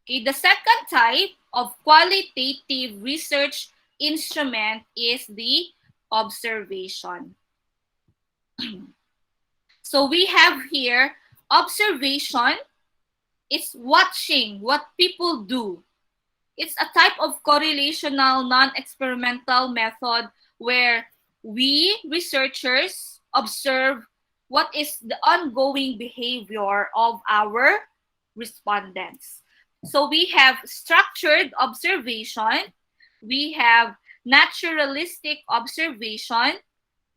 Okay, the second type of qualitative research instrument is the observation. So we have here observation. It's watching what people do. It's a type of correlational non-experimental method where we researchers observe what is the ongoing behavior of our respondents. So we have structured observation, we have naturalistic observation,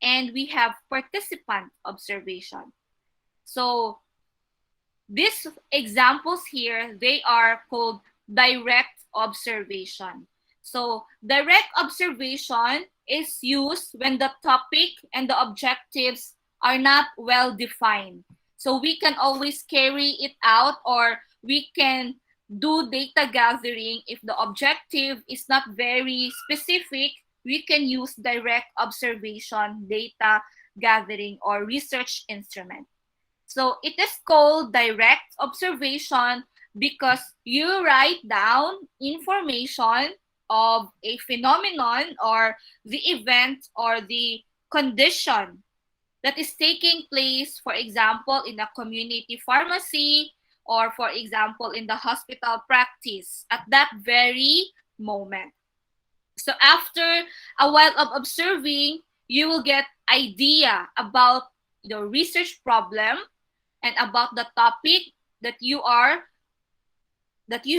and we have participant observation. So these examples here, they are called direct observation. So direct observation is used when the topic and the objectives are not well defined. So we can always carry it out, or we can do data gathering. If the objective is not very specific, we can use direct observation data gathering or research instrument. So it is called direct observation because you write down information of a phenomenon or the event or the condition that is taking place, for example, in a community pharmacy, or for example, in the hospital practice at that very moment. So after a while of observing, you will get idea about the research problem and about the topic that you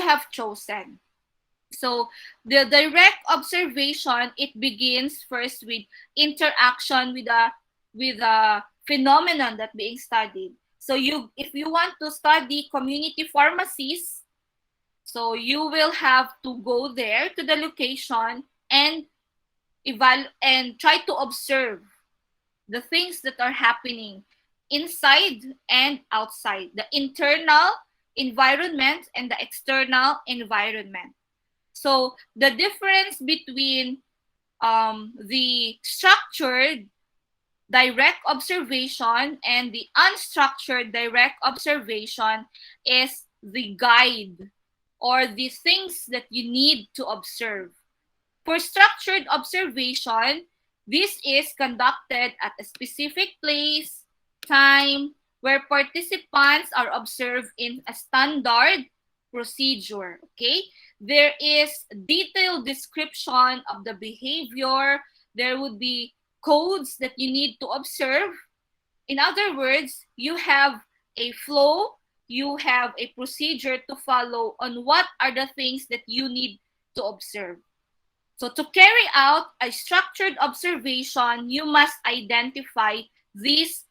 have chosen. So the direct observation, it begins first with interaction with a phenomenon that being studied. So if you want to study community pharmacies, so you will have to go there to the location and and try to observe the things that are happening inside and outside, the internal environment and the external environment. So the difference between the structured direct observation and the unstructured direct observation is the guide or the things that you need to observe. For structured observation, this is conducted at a specific place, time, where participants are observed in a standard procedure. Okay? There is detailed description of the behavior. There would be codes that you need to observe. In other words, you have a flow, you have a procedure to follow on what are the things that you need to observe. So to carry out a structured observation, you must identify these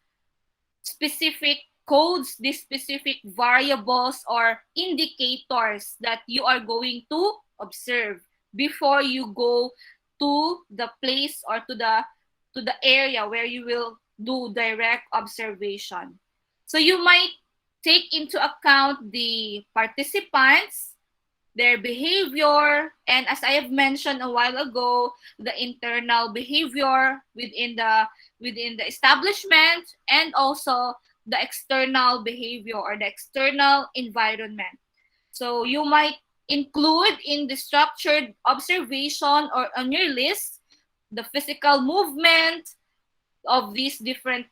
specific codes, these specific variables or indicators that you are going to observe before you go to the place or to the area where you will do direct observation. So you might take into account the participants, their behavior, and as I have mentioned a while ago, the internal behavior within the establishment, and also the external behavior or the external environment. So you might include in the structured observation or on your list the physical movement of these different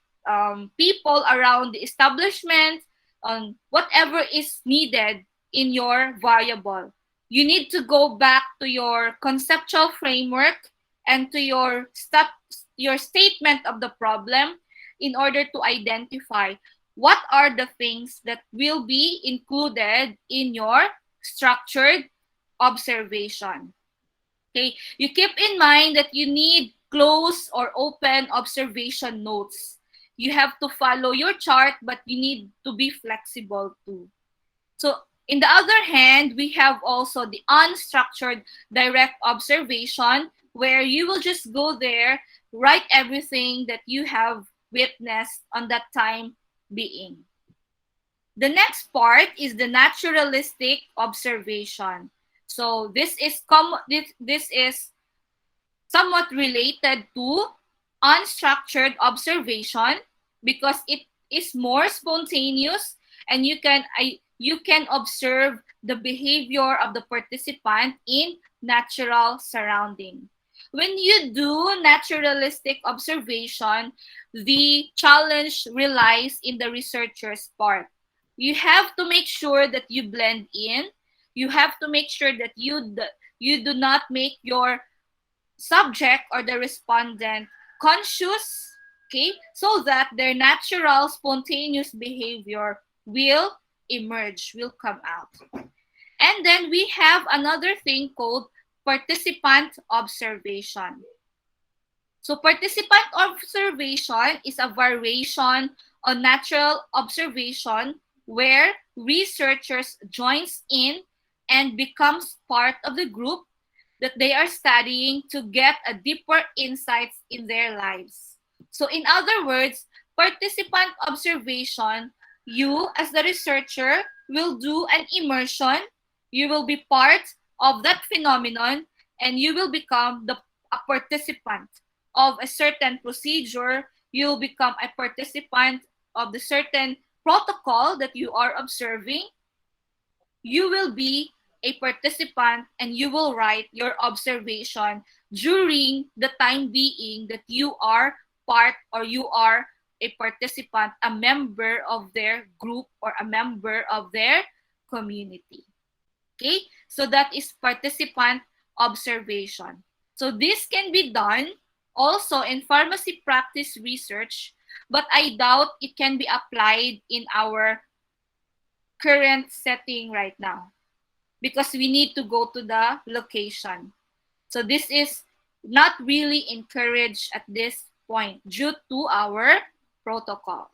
people around the establishment, on whatever is needed in your variable. You need to go back to your conceptual framework and to your statement of the problem in order to identify what are the things that will be included in your structured observation. Okay, you keep in mind that you need closed or open observation notes. You have to follow your chart, but you need to be flexible too. So in the other hand, we have also the unstructured direct observation, where you will just go there, write everything that you have witnessed on that time being. The next part is the naturalistic observation. So this is somewhat related to unstructured observation because it is more spontaneous, and you can observe the behavior of the participant in natural surrounding. When you do naturalistic observation, the challenge relies in the researcher's part. You have to make sure that you blend in. You have to make sure that you do not make your subject or the respondent conscious, okay, so that their natural spontaneous behavior will emerge, will come out. And then we have another thing called participant observation. So participant observation is a variation on natural observation where researchers joins in and becomes part of the group that they are studying to get a deeper insights in their lives. So in other words, participant observation, you as the researcher will do an immersion, you will be part of that phenomenon, and you will become a participant of a certain procedure, you'll become a participant of the certain protocol that you are observing, you will be a participant and you will write your observation during the time being that you are part or you are a participant, a member of their group or a member of their community. Okay, so that is participant observation. So this can be done also in pharmacy practice research, but I doubt it can be applied in our current setting right now because we need to go to the location. So this is not really encouraged at this point due to our protocols.